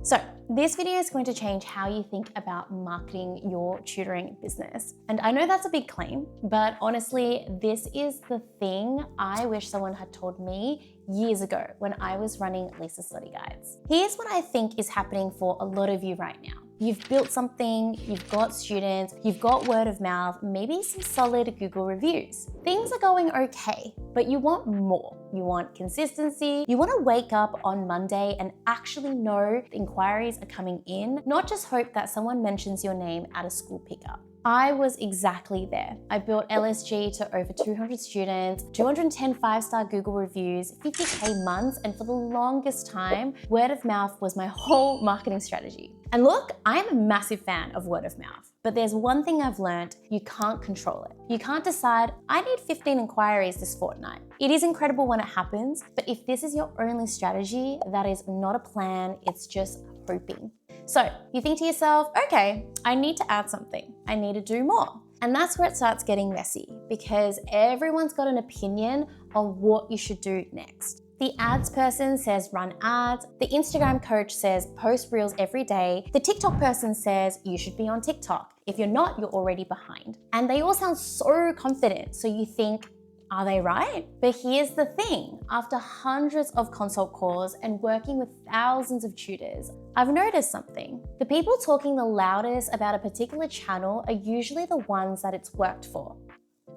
So this video is going to change how you think about marketing your tutoring business. And I know that's a big claim, but honestly, this is the thing I wish someone had told me years ago when I was running Lisa's Study Guides. Here's what I think is happening for a lot of you right now. You've built something, you've got students, you've got word of mouth, maybe some solid Google reviews. Things are going okay, but you want more. You want consistency. You want to wake up on Monday and actually know the inquiries are coming in, not just hope that someone mentions your name at a school pickup. I was exactly there. I built LSG to over 200 students, 210 5-star Google reviews, 50K months, and for the longest time, word of mouth was my whole marketing strategy. And look, I'm a massive fan of word of mouth, but there's one thing I've learned: you can't control it. You can't decide, I need 15 inquiries this fortnight. It is incredible when it happens, but if this is your only strategy, that is not a plan, it's just hoping. So you think to yourself, okay, I need to add something. I need to do more. And that's where it starts getting messy because everyone's got an opinion on what you should do next. The ads person says run ads. The Instagram coach says post reels every day. The TikTok person says you should be on TikTok. If you're not, you're already behind. And they all sound so confident. So you think, are they right? But here's the thing. After hundreds of consult calls and working with thousands of tutors, I've noticed something. The people talking the loudest about a particular channel are usually the ones that it's worked for.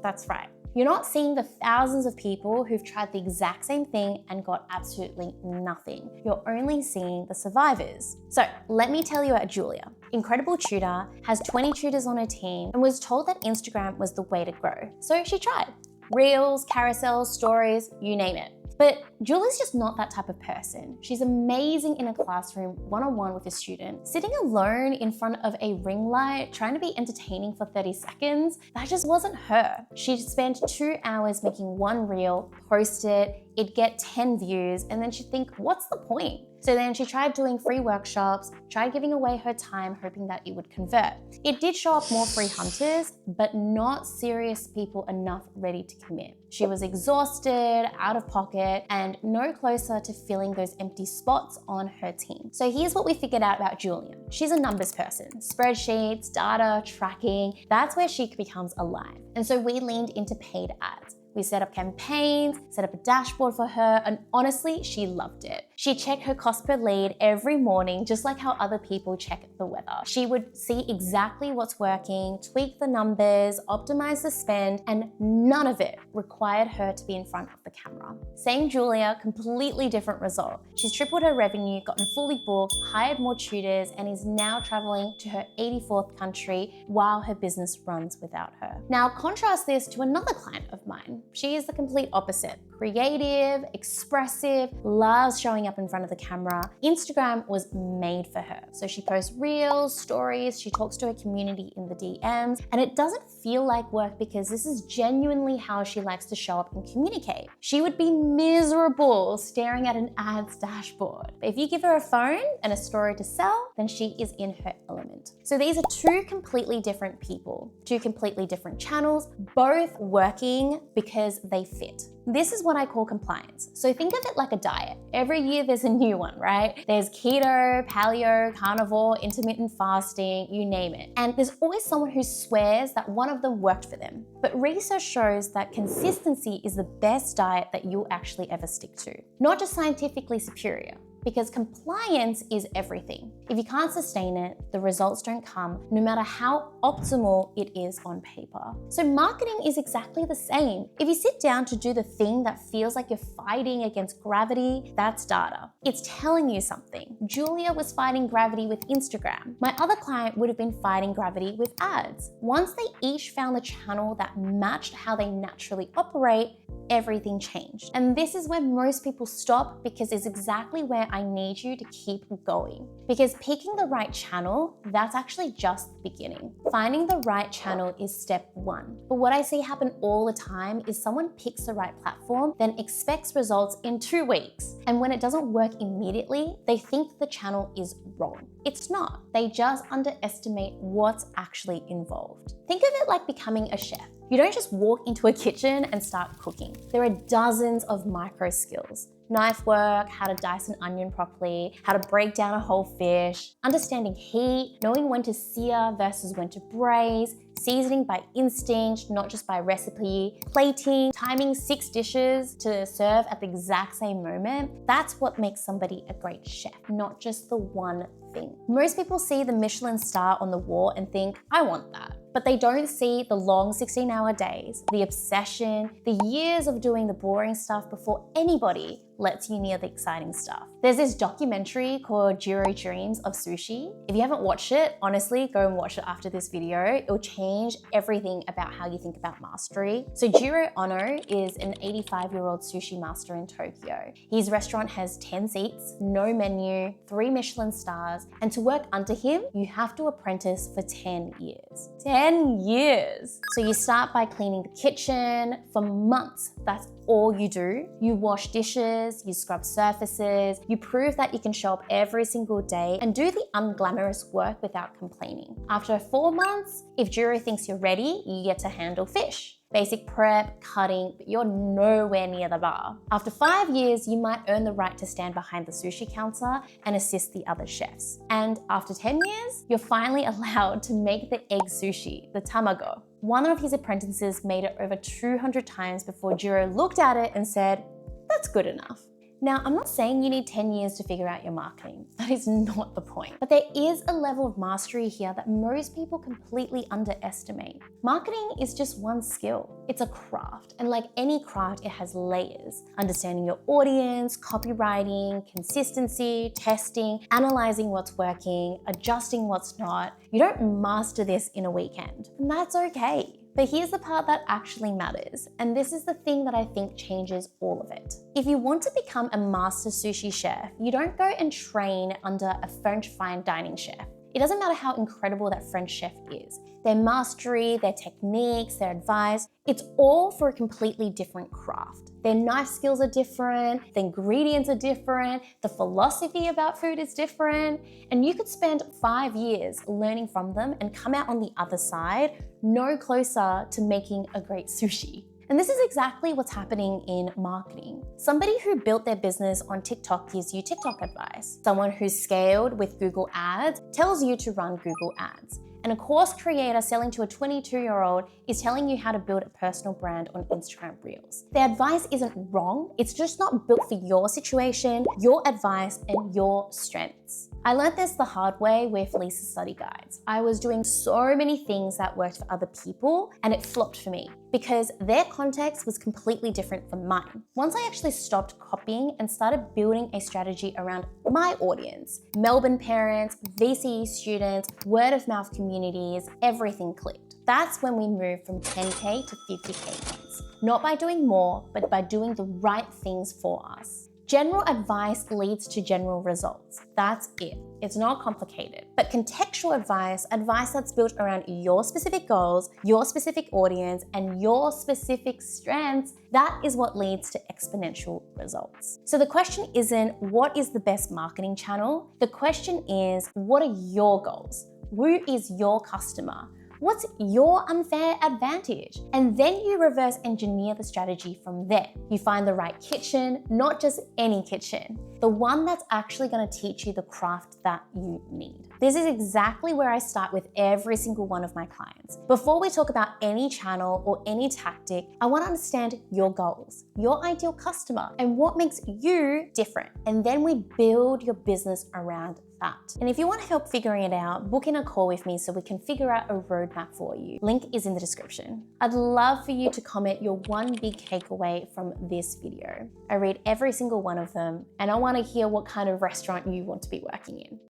That's right. You're not seeing the thousands of people who've tried the exact same thing and got absolutely nothing. You're only seeing the survivors. So let me tell you about Julia. Incredible tutor, has 20 tutors on her team, and was told that Instagram was the way to grow. So she tried. Reels, carousels, stories, you name it. But Julie's just not that type of person. She's amazing in a classroom, one-on-one with a student. Sitting alone in front of a ring light, trying to be entertaining for 30 seconds, that just wasn't her. She'd spend 2 hours making one reel, post it, it'd get 10 views, and then she'd think, what's the point? So then she tried doing free workshops, tried giving away her time, hoping that it would convert. It did show up more free hunters, but not serious people enough ready to commit. She was exhausted, out of pocket, and no closer to filling those empty spots on her team. So here's what we figured out about Julia. She's a numbers person. Spreadsheets, data, tracking, that's where she becomes alive. And so we leaned into paid ads. We set up campaigns, set up a dashboard for her, and honestly, she loved it. She checked her cost per lead every morning, just like how other people check the weather. She would see exactly what's working, tweak the numbers, optimize the spend, and none of it required her to be in front of the camera. Same Julia, completely different result. She's tripled her revenue, gotten fully booked, hired more tutors, and is now traveling to her 84th country while her business runs without her. Now, contrast this to another client of mine. She is the complete opposite. Creative, expressive, loves showing up in front of the camera. Instagram was made for her. So she posts reels, stories, she talks to her community in the DMs, and it doesn't feel like work because this is genuinely how she likes to show up and communicate. She would be miserable staring at an ads dashboard. But if you give her a phone and a story to sell, then she is in her element. So these are two completely different people, two completely different channels, both working because they fit. This is what I call compliance. So think of it like a diet. Every year there's a new one, right? There's keto, paleo, carnivore, intermittent fasting, you name it. And there's always someone who swears that one of them worked for them. But research shows that consistency is the best diet that you'll actually ever stick to. Not just scientifically superior, because compliance is everything. If you can't sustain it, the results don't come, no matter how optimal it is on paper. So marketing is exactly the same. If you sit down to do the thing that feels like you're fighting against gravity, that's data. It's telling you something. Julia was fighting gravity with Instagram. My other client would have been fighting gravity with ads. Once they each found the channel that matched how they naturally operate, everything changed. And this is where most people stop because it's exactly where I need you to keep going. Because picking the right channel, that's actually just the beginning. Finding the right channel is step one. But what I see happen all the time is someone picks the right platform, then expects results in 2 weeks. And when it doesn't work immediately, they think the channel is wrong. It's not. They just underestimate what's actually involved. Think of it like becoming a chef. You don't just walk into a kitchen and start cooking. There are dozens of micro skills. knife work, how to dice an onion properly, how to break down a whole fish, understanding heat, knowing when to sear versus when to braise, seasoning by instinct, not just by recipe, plating, timing 6 dishes to serve at the exact same moment. That's what makes somebody a great chef, not just the one thing. Most people see the Michelin star on the wall and think, I want that. But they don't see the long 16-hour days, the obsession, the years of doing the boring stuff before anybody lets you near the exciting stuff. There's this documentary called Jiro Dreams of Sushi. If you haven't watched it, honestly, go and watch it after this video. It'll change everything about how you think about mastery. So Jiro Ono is an 85-year-old sushi master in Tokyo. His restaurant has 10 seats, no menu, 3 Michelin stars, and to work under him, you have to apprentice for 10 years. 10 years! So you start by cleaning the kitchen for months. That's all you do. You wash dishes, you scrub surfaces, you prove that you can show up every single day and do the unglamorous work without complaining. After 4 months, if Jiro thinks you're ready, you get to handle fish. Basic prep, cutting, but you're nowhere near the bar. After 5 years, you might earn the right to stand behind the sushi counter and assist the other chefs. And after 10 years, you're finally allowed to make the egg sushi, the tamago. One of his apprentices made it over 200 times before Jiro looked at it and said, that's good enough. Now, I'm not saying you need 10 years to figure out your marketing. That is not the point. But there is a level of mastery here that most people completely underestimate. Marketing is just one skill. It's a craft. And like any craft, it has layers. Understanding your audience, copywriting, consistency, testing, analyzing what's working, adjusting what's not. You don't master this in a weekend, and that's okay. But here's the part that actually matters, and this is the thing that I think changes all of it. If you want to become a master sushi chef, you don't go and train under a French fine dining chef. It doesn't matter how incredible that French chef is. Their mastery, their techniques, their advice, it's all for a completely different craft. Their knife skills are different, the ingredients are different, the philosophy about food is different, and you could spend 5 years learning from them and come out on the other side no closer to making a great sushi. And this is exactly what's happening in marketing. Somebody who built their business on TikTok gives you TikTok advice. Someone who's scaled with Google Ads tells you to run Google Ads. And a course creator selling to a 22-year-old is telling you how to build a personal brand on Instagram Reels. The advice isn't wrong, it's just not built for your situation, your advice, and your strengths. I learned this the hard way with Lisa's study guides. I was doing so many things that worked for other people and it flopped for me because their context was completely different from mine. Once I actually stopped copying and started building a strategy around my audience, Melbourne parents, VCE students, word of mouth communities, everything clicked. That's when we moved from 10K to 50K months. Not by doing more, but by doing the right things for us. General advice leads to general results. That's it. It's not complicated. But contextual advice that's built around your specific goals, your specific audience, and your specific strengths, that is what leads to exponential results. So the question isn't, what is the best marketing channel? The question is, what are your goals? Who is your customer? What's your unfair advantage? And then you reverse engineer the strategy from there. You find the right kitchen, not just any kitchen, the one that's actually gonna teach you the craft that you need. This is exactly where I start with every single one of my clients. Before we talk about any channel or any tactic, I wanna understand your goals, your ideal customer, and what makes you different. And then we build your business around that. And if you want help figuring it out, book in a call with me so we can figure out a roadmap for you. Link is in the description. I'd love for you to comment your one big takeaway from this video. I read every single one of them and I want to hear what kind of restaurant you want to be working in.